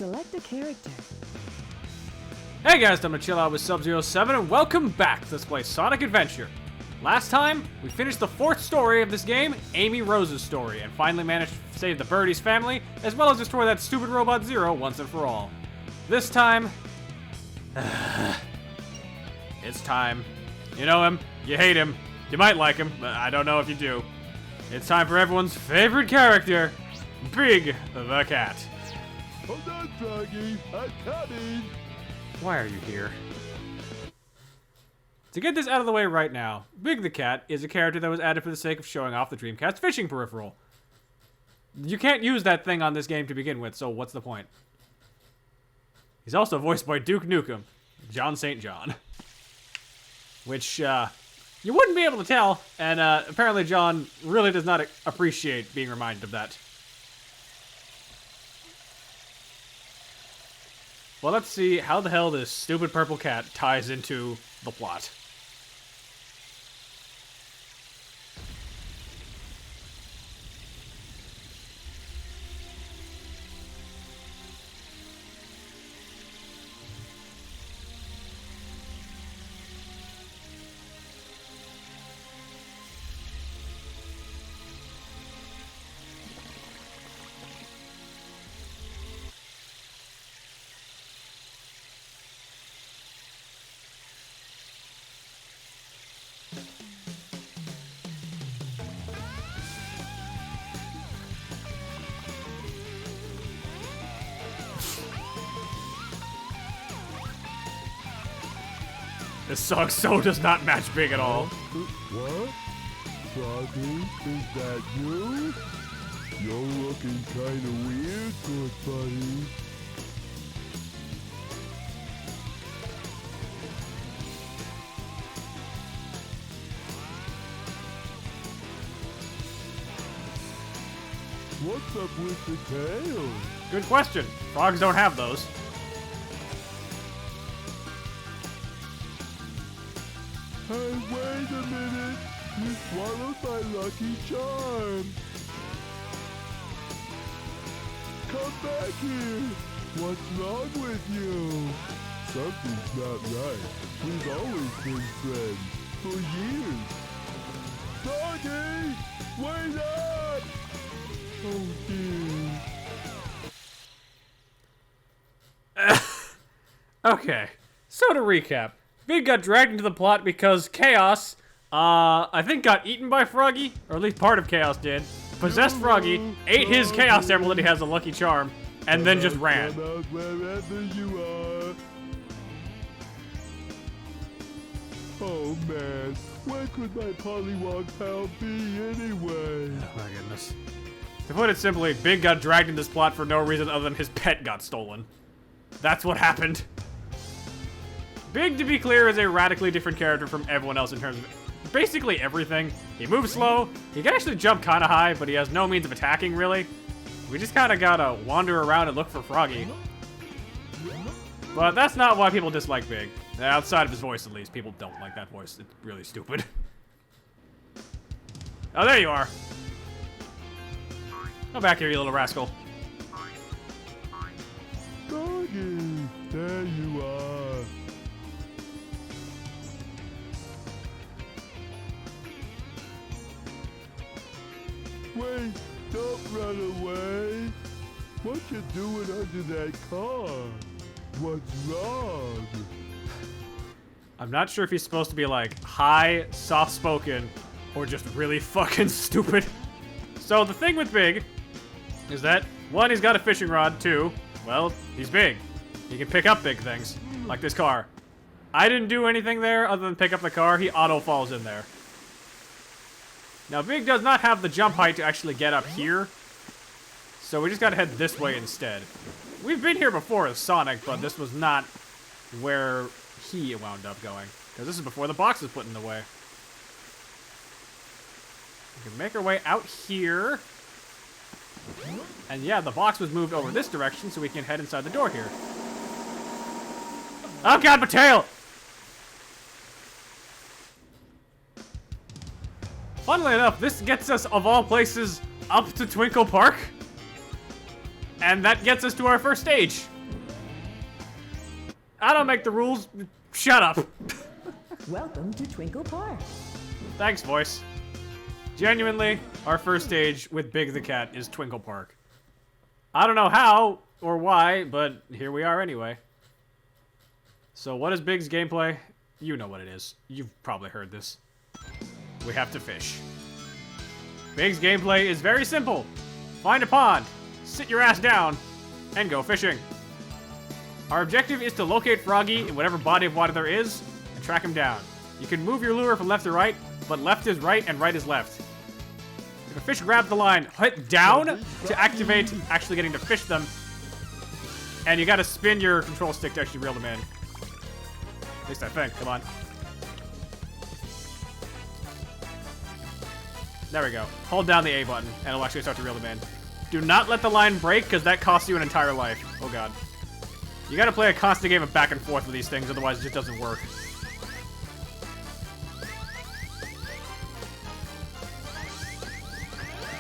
Select a character. Hey guys, time to chill out with Sub-Zero7 and welcome back to Let's Play Sonic Adventure. Last time, we finished the 4th story of this game, Amy Rose's story, and finally managed to save the Birdie's family, as well as destroy that stupid robot Zero once and for all. This time... it's time. You know him, you hate him, you might like him, but I don't know if you do. It's time for everyone's favorite character, Big the Cat. Hold on, Froggy, I'm coming. Why are you here? To get this out of the way right now, Big the Cat is a character that was added for the sake of showing off the Dreamcast fishing peripheral. You can't use that thing on this game to begin with, so what's the point? He's also voiced by Duke Nukem, John St. John. Which, you wouldn't be able to tell, and apparently John really does not appreciate being reminded of that. Well, let's see how the hell this stupid purple cat ties into the plot. This song so does not match Big at all. What? Froggy, is that you? You're looking kinda weird, good buddy. What's up with the tail? Good question. Frogs don't have those. Hey, wait a minute! You swallowed my lucky charm! Come back here! What's wrong with you? Something's not right. We've always been friends. For years. Doggy! Wait up! Oh dear. Okay, so to recap. Big got dragged into the plot because Chaos, I think got eaten by Froggy, or at least part of Chaos did, possessed Froggy, ate his Chaos Emerald that he has a lucky charm, and then just ran. Come out wherever you are. Oh man, where could my Pollywog pal be anyway? Oh my goodness. To put it simply, Big got dragged in this plot for no reason other than his pet got stolen. That's what happened. Big, to be clear, is a radically different character from everyone else in terms of basically everything. He moves slow, he can actually jump kind of high, but he has no means of attacking, really. We just kind of gotta wander around and look for Froggy. But that's not why people dislike Big. Outside of his voice, at least. People don't like that voice. It's really stupid. Oh, there you are. Come back here, you little rascal. Doggy, there you are. Wait, don't run away. What you doing under that car? What's wrong? I'm not sure if he's supposed to be like high, soft-spoken, or just really fucking stupid. So the thing with Big is that, 1, he's got a fishing rod, 2, well, he's big. He can pick up big things, like this car. I didn't do anything there other than pick up the car, he auto-falls in there. Now, Big does not have the jump height to actually get up here, so we just gotta head this way instead. We've been here before as Sonic, but this was not where he wound up going, because this is before the box was put in the way. We can make our way out here, and yeah, the box was moved over this direction, so we can head inside the door here. Oh god, my tail! Funnily enough, this gets us, of all places, up to Twinkle Park. And that gets us to our first stage. I don't make the rules. Shut up. Welcome to Twinkle Park. Thanks, voice. Genuinely, our first stage with Big the Cat is Twinkle Park. I don't know how or why, but here we are anyway. So what is Big's gameplay? You know what it is. You've probably heard this. We have to fish. Big's gameplay is very simple. Find a pond, sit your ass down, and go fishing. Our objective is to locate Froggy in whatever body of water there is and track him down. You can move your lure from left to right, but left is right and right is left. If a fish grabs the line, hit down to activate actually getting to fish them. And you gotta spin your control stick to actually reel them in. At least I think, come on. There we go. Hold down the A button and it'll actually start to reel them in. Do not let the line break because that costs you an entire life. Oh god. You gotta play a constant game of back and forth with these things, otherwise it just doesn't work.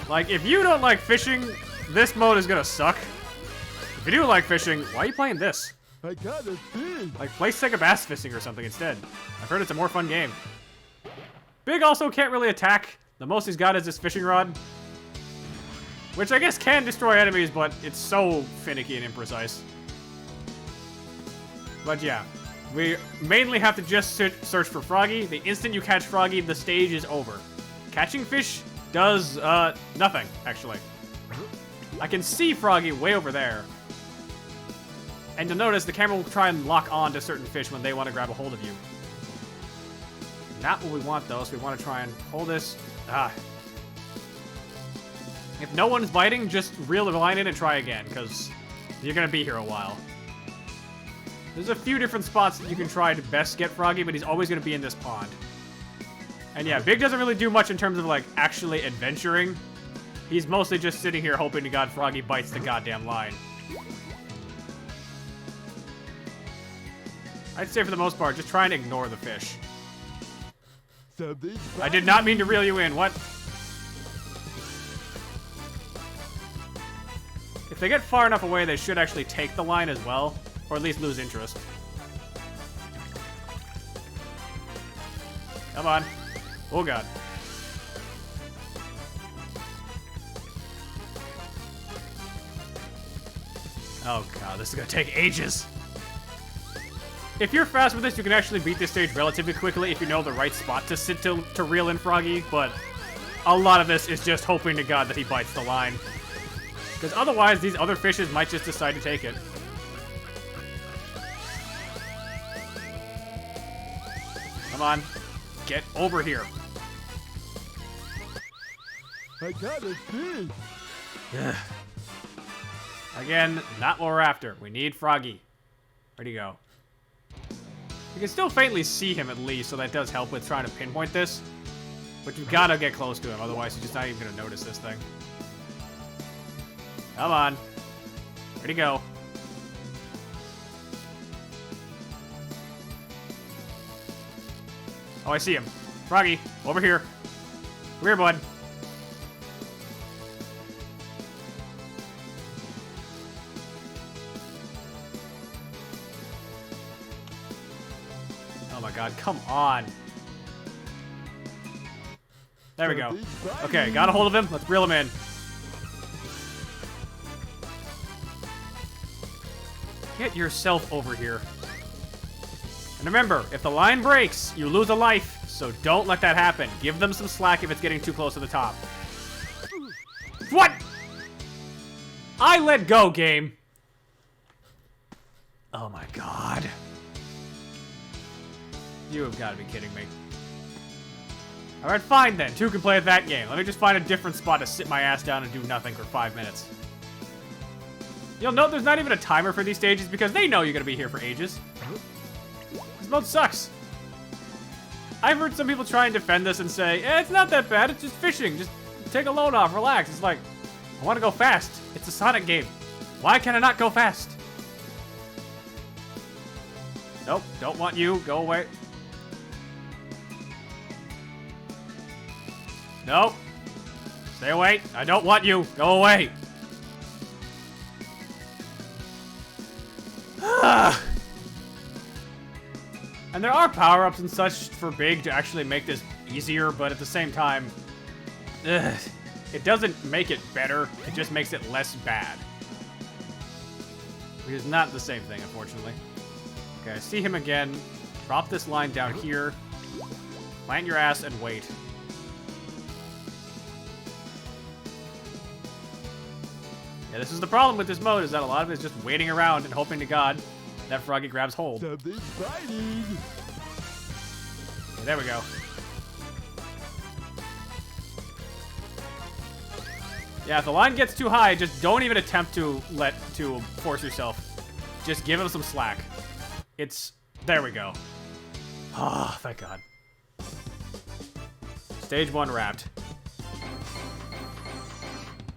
Like, if you don't like fishing, this mode is gonna suck. If you do like fishing, why are you playing this? I got a fish. Like, play Sega Bass Fishing or something instead. I've heard it's a more fun game. Big also can't really attack. The most he's got is this fishing rod. Which I guess can destroy enemies, but it's so finicky and imprecise. But yeah, we mainly have to just search for Froggy. The instant you catch Froggy, the stage is over. Catching fish does, nothing, actually. I can see Froggy way over there. And you'll notice the camera will try and lock on to certain fish when they want to grab a hold of you. Not what we want, though, so we want to try and hold this. If no one's biting, just reel the line in and try again, because you're going to be here a while. There's a few different spots that you can try to best get Froggy, but he's always going to be in this pond. And yeah, Big doesn't really do much in terms of, like, actually adventuring. He's mostly just sitting here hoping to God Froggy bites the goddamn line. I'd say for the most part, just try and ignore the fish. I did not mean to reel you in. What? If they get far enough away, they should actually take the line as well. Or at least lose interest. Come on. Oh god. Oh god, this is gonna take ages. If you're fast with this, you can actually beat this stage relatively quickly if you know the right spot to sit to reel in Froggy, but a lot of this is just hoping to god that he bites the line. Because otherwise, these other fishes might just decide to take it. Come on. Get over here. I got a fish. Again, not what we're after. We need Froggy. Where'd he go? You can still faintly see him at least, so that does help with trying to pinpoint this. But you've got to get close to him, otherwise he's just not even going to notice this thing. Come on. Where'd he go? Oh, I see him. Froggy, over here. Come here, bud. Oh my god, come on. There we go. Okay, got a hold of him. Let's reel him in. Get yourself over here. And remember, if the line breaks, you lose a life, so don't let that happen. Give them some slack if it's getting too close to the top. What? I let go, game. Oh my god. You have got to be kidding me. Alright, fine then. Two can play at that game. Let me just find a different spot to sit my ass down and do nothing for 5 minutes. You'll note there's not even a timer for these stages because they know you're going to be here for ages. This mode sucks. I've heard some people try and defend this and say, it's not that bad, it's just fishing. Just take a load off, relax. It's like, I want to go fast. It's a Sonic game. Why can I not go fast? Nope, don't want you. Go away. Nope. Stay away. I don't want you. Go away. And there are power-ups and such for Big to actually make this easier, but at the same time, it doesn't make it better, it just makes it less bad. Which is not the same thing, unfortunately. Okay, I see him again. Drop this line down here. Plant your ass and wait. Yeah, this is the problem with this mode, is that a lot of it is just waiting around and hoping to God that Froggy grabs hold. Something's fighting. Okay, there we go. Yeah, if the line gets too high, just don't even attempt to force yourself. Just give him some slack. There we go. Ah, thank God. Stage 1 wrapped.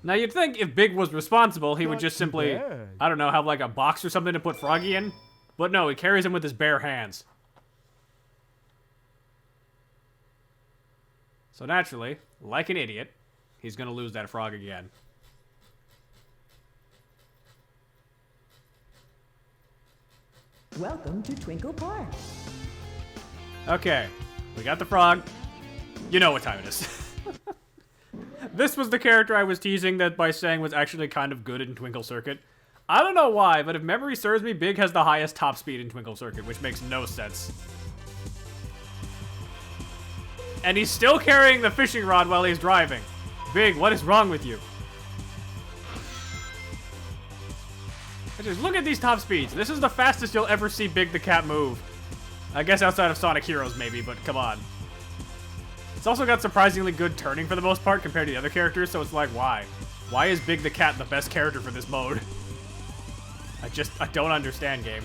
Now you'd think if Big was responsible, he would Not just too simply, bad. I don't know, have like a box or something to put Froggy in. But no, he carries him with his bare hands. So naturally, like an idiot, he's gonna lose that frog again. Welcome to Twinkle Park. Okay, we got the frog. You know what time it is. This was the character I was teasing that by saying was actually kind of good in Twinkle Circuit. I don't know why, but if memory serves me, Big has the highest top speed in Twinkle Circuit, which makes no sense. And he's still carrying the fishing rod while he's driving. Big, what is wrong with you? Just look at these top speeds. This is the fastest you'll ever see Big the Cat move. I guess outside of Sonic Heroes maybe, but come on. It's also got surprisingly good turning for the most part compared to the other characters, so it's like, why? Why is Big the Cat the best character for this mode? I don't understand, game.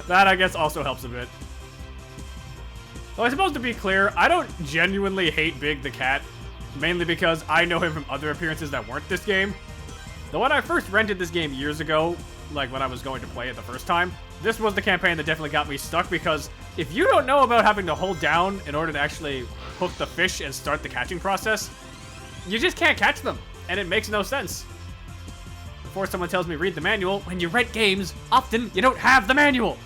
That, I guess, also helps a bit. Well, I'm supposed to be clear, I don't genuinely hate Big the Cat, mainly because I know him from other appearances that weren't this game. Though when I first rented this game years ago, like when I was going to play it the first time, this was the campaign that definitely got me stuck, because if you don't know about having to hold down in order to actually hook the fish and start the catching process, you just can't catch them, and it makes no sense. Before someone tells me read the manual, when you rent games, often you don't have the manual.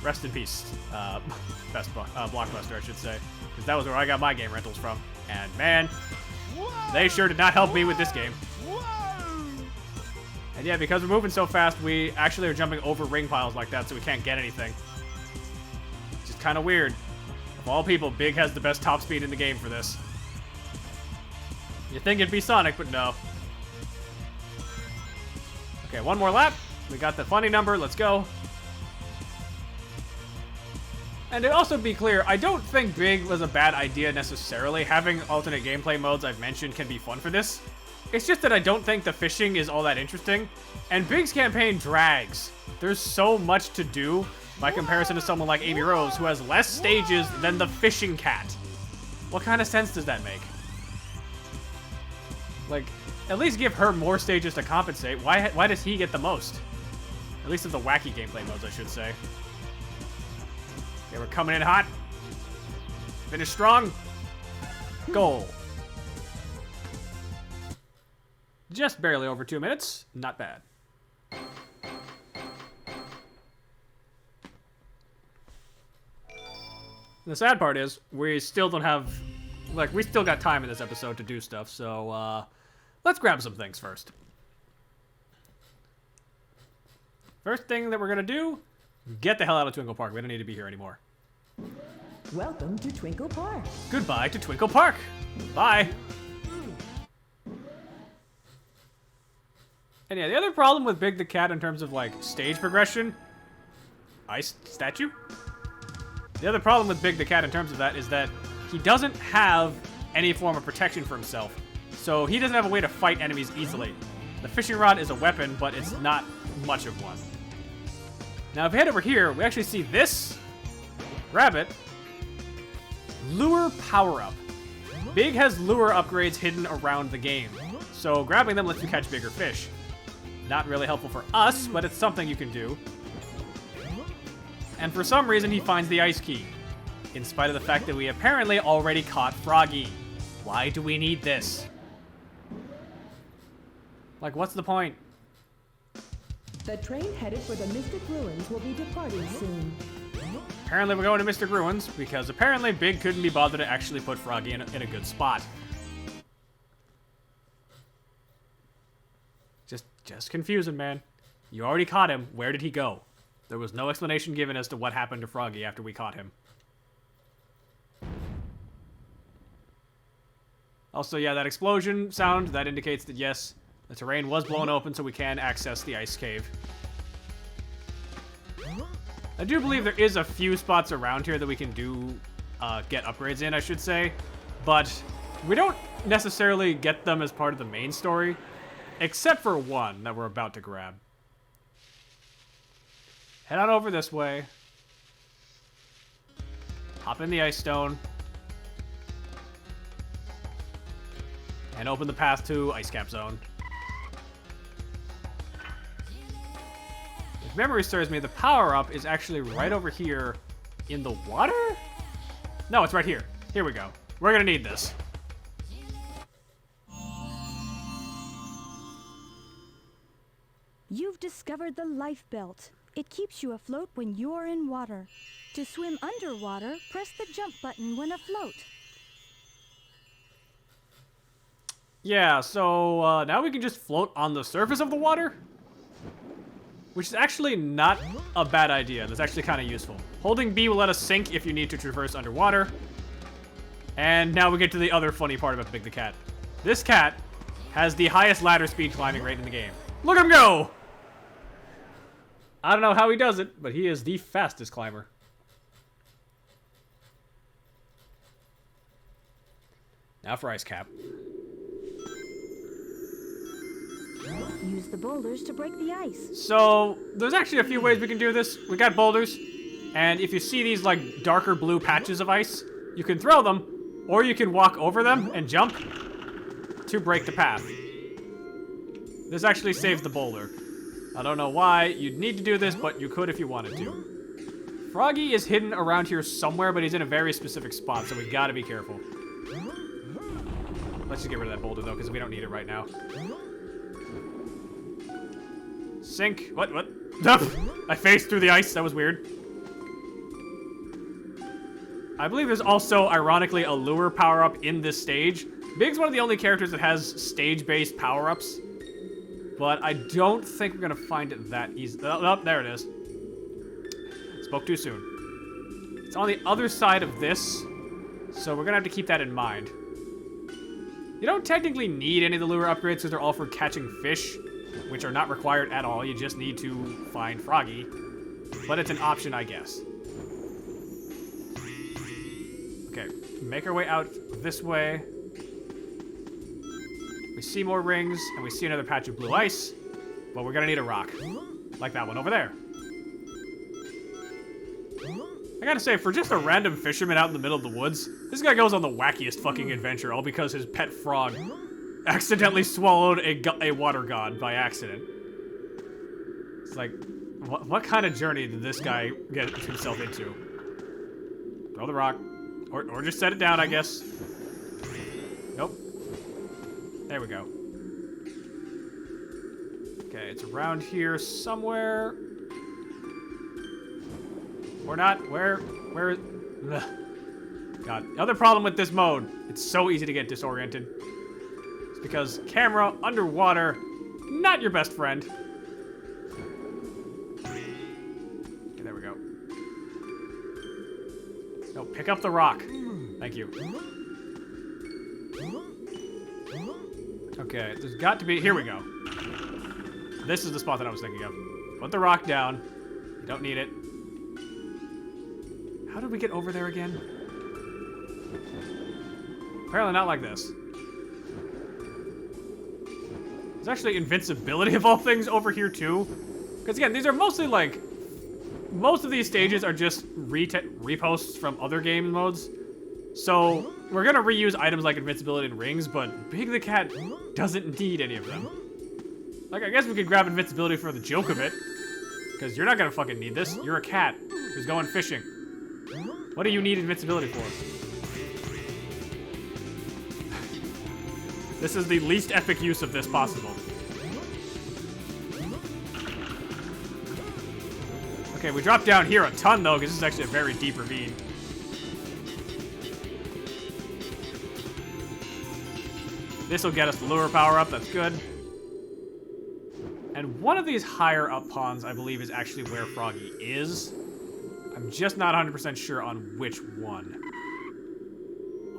Rest in peace, Blockbuster, I should say, because that was where I got my game rentals from. And man, they sure did not help me with this game. And yeah, because we're moving so fast, we actually are jumping over ring piles like that, so we can't get anything. It's just kind of weird. Of all people, Big has the best top speed in the game for this. You'd think it'd be Sonic, but no. Okay, one more lap. We got the funny number. Let's go. And to also be clear, I don't think Big was a bad idea necessarily. Having alternate gameplay modes I've mentioned can be fun for this. It's just that I don't think the fishing is all that interesting. And Big's campaign drags. There's so much to do by comparison to someone like Amy Rose, who has less stages than the fishing cat. What kind of sense does that make? Like, at least give her more stages to compensate. Why does he get the most? At least of the wacky gameplay modes, I should say. Okay, we're coming in hot. Finish strong. Goal. Just barely over 2 minutes. Not bad. The sad part is, we still don't have... Like, we still got time in this episode to do stuff, so, let's grab some things first. First thing that we're gonna do, get the hell out of Twinkle Park. We don't need to be here anymore. Welcome to Twinkle Park. Goodbye to Twinkle Park. Bye. And yeah, the other problem with Big the Cat in terms of, like, stage progression... Ice statue? The other problem with Big the Cat in terms of that is that he doesn't have any form of protection for himself. So he doesn't have a way to fight enemies easily. The fishing rod is a weapon, but it's not much of one. Now, if we head over here, we actually see this rabbit. Lure power-up. Big has lure upgrades hidden around the game. So grabbing them lets you catch bigger fish. Not really helpful for us, but it's something you can do. And for some reason, he finds the ice key, in spite of the fact that we apparently already caught Froggy. Why do we need this? Like, what's the point? The train headed for the Mystic Ruins will be departing soon. Apparently we're going to Mystic Ruins, because apparently Big couldn't be bothered to actually put Froggy in a good spot. Just confusing, man. You already caught him. Where did he go? There was no explanation given as to what happened to Froggy after we caught him. Also, yeah, that explosion sound, that indicates that, yes, the terrain was blown open so we can access the ice cave. I do believe there is a few spots around here that we can get upgrades in, I should say. But we don't necessarily get them as part of the main story, except for one that we're about to grab. Head on over this way. Hop in the ice stone. And open the path to Ice Cap Zone. If memory serves me, the power-up is actually right over here in the water? No, it's right here. Here we go. We're gonna need this. You've discovered the life belt. It keeps you afloat when you're in water. To swim underwater, press the jump button when afloat. Yeah, so now we can just float on the surface of the water? Which is actually not a bad idea. That's actually kind of useful. Holding B will let us sink if you need to traverse underwater. And now we get to the other funny part about Big the Cat. This cat has the highest ladder speed climbing rate in the game. Look at him go! I don't know how he does it, but he is the fastest climber. Now for Ice Cap. Use the boulders to break the ice. So, there's actually a few ways we can do this. We got boulders, and if you see these, like, darker blue patches of ice, you can throw them, or you can walk over them and jump to break the path. This actually saves the boulder. I don't know why you'd need to do this, but you could if you wanted to. Froggy is hidden around here somewhere, but he's in a very specific spot, so we gotta be careful. Let's just get rid of that boulder, though, because we don't need it right now. Sink. What? I faced through the ice. That was weird. I believe there's also, ironically, a lure power-up in this stage. Big's one of the only characters that has stage-based power-ups. But I don't think we're going to find it that easy. Oh, there it is. Spoke too soon. It's on the other side of this, so we're going to have to keep that in mind. You don't technically need any of the lure upgrades because they're all for catching fish, which are not required at all. You just need to find Froggy. But it's an option, I guess. Okay, make our way out this way. We see more rings, and we see another patch of blue ice, but we're gonna need a rock. Like that one over there. I gotta say, for just a random fisherman out in the middle of the woods, this guy goes on the wackiest fucking adventure, all because his pet frog accidentally swallowed a water god by accident. It's like, what kind of journey did this guy get himself into? Throw the rock. Or just set it down, I guess. Nope. There we go. Okay, it's around here somewhere. Or not. Where? Ugh. God. The other problem with this mode, it's so easy to get disoriented. It's because camera underwater, not your best friend. Okay, there we go. No, pick up the rock. Thank you. Okay, there's got to be... Here we go. This is the spot that I was thinking of. Put the rock down. You don't need it. How did we get over there again? Apparently not like this. There's actually invincibility of all things over here too. Because again, these are mostly like... Most of these stages are just reposts from other game modes. So, we're gonna reuse items like invincibility and rings, but Big the Cat doesn't need any of them. Like, I guess we could grab invincibility for the joke of it. Because you're not gonna fucking need this. You're a cat who's going fishing. What do you need invincibility for? This is the least epic use of this possible. Okay, we dropped down here a ton, though, because this is actually a very deep ravine. This will get us the lure power up. That's good. And one of these higher up ponds, I believe, is actually where Froggy is. I'm just not 100% sure on which one.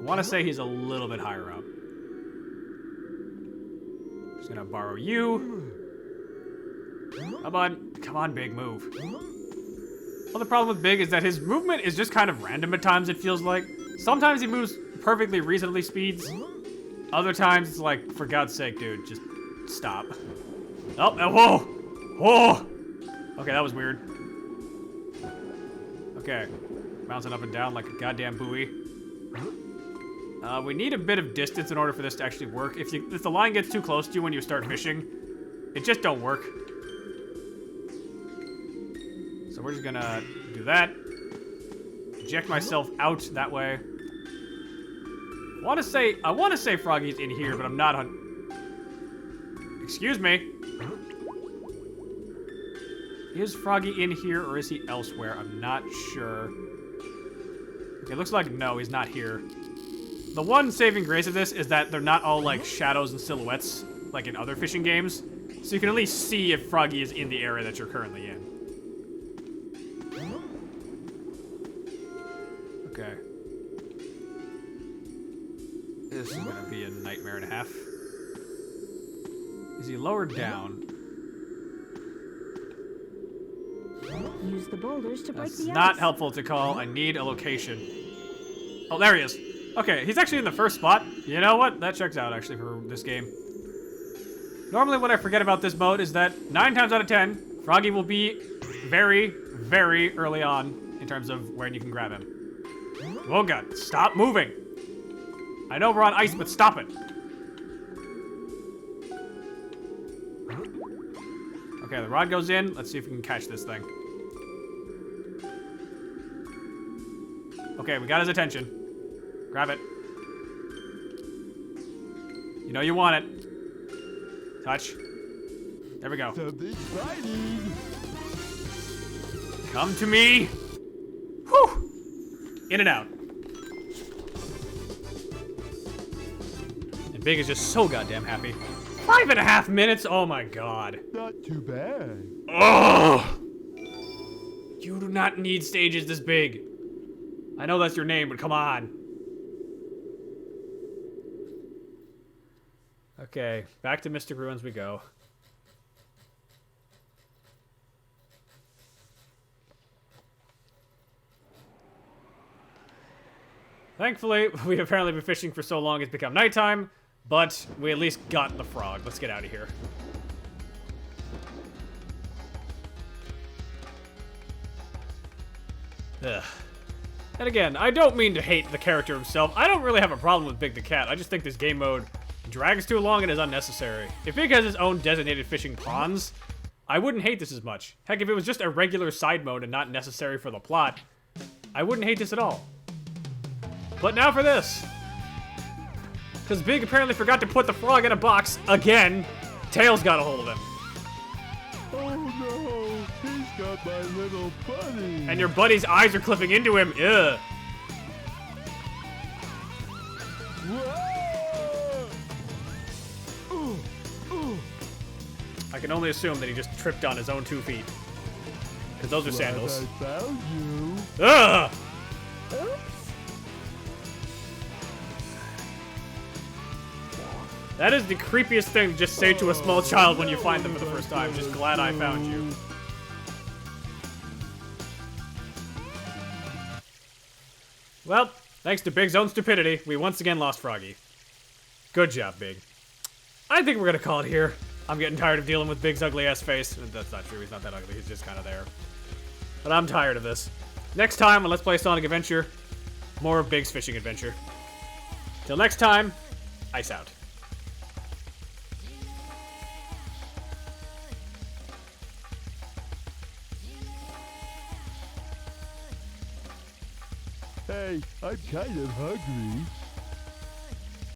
I want to say he's a little bit higher up. Just gonna borrow you. Come on, Big, move. Well, the problem with Big is that his movement is just kind of random at times, it feels like. Sometimes he moves perfectly reasonably speeds. Other times it's like, for God's sake, dude, just stop. Oh, whoa! Whoa! Okay, that was weird. Okay. Bouncing up and down like a goddamn buoy. We need a bit of distance in order for this to actually work. If the line gets too close to you when you start fishing, it just don't work. So we're just gonna do that. Eject myself out that way. I want to say Froggy's in here, but I'm not Excuse me. Is Froggy in here or is he elsewhere? I'm not sure. Okay, looks like no, he's not here. The one saving grace of this is that they're not all like shadows and silhouettes like in other fishing games. So you can at least see if Froggy is in the area that you're currently in. Okay. This is gonna be a nightmare and a half. Is he lowered down? Use the boulders to break That's the ice. not helpful to call. I need a location. Oh, there he is. Okay, he's actually in the first spot. You know what? That checks out, actually, for this game. Normally, what I forget about this mode is that 9 times out of 10, Froggy will be very, very early on in terms of when you can grab him. Oh, God. Stop moving. I know we're on ice, but stop it. Okay, the rod goes in. Let's see if we can catch this thing. Okay, we got his attention. Grab it. You know you want it. Touch. There we go. Something's biting. Come to me. Whew. In and out. And Big is just so goddamn happy. 5.5 minutes? Oh my god. Not too bad. Oh! You do not need stages this big. I know that's your name, but come on. Okay, back to Mystic Ruins we go. Thankfully, we've apparently been fishing for so long it's become nighttime, but we at least got the frog. Let's get out of here. Ugh. And again, I don't mean to hate the character himself. I don't really have a problem with Big the Cat. I just think this game mode drags too long and is unnecessary. If Big has his own designated fishing ponds, I wouldn't hate this as much. Heck, if it was just a regular side mode and not necessary for the plot, I wouldn't hate this at all. But now for this. Because Big apparently forgot to put the frog in a box again. Tails got a hold of him. Oh no, he's got my little buddy. And your buddy's eyes are clipping into him. Ugh. I can only assume that he just tripped on his own 2 feet. Because those are sandals. I found you. Ugh! Oops. That is the creepiest thing to just say to a small child when you find them for the first time. Just glad I found you. Well, thanks to Big's own stupidity, we once again lost Froggy. Good job, Big. I think we're gonna call it here. I'm getting tired of dealing with Big's ugly-ass face. That's not true, he's not that ugly, he's just kind of there. But I'm tired of this. Next time on Let's Play Sonic Adventure, more of Big's fishing adventure. Till next time, ice out. Hey, I'm kind of hungry.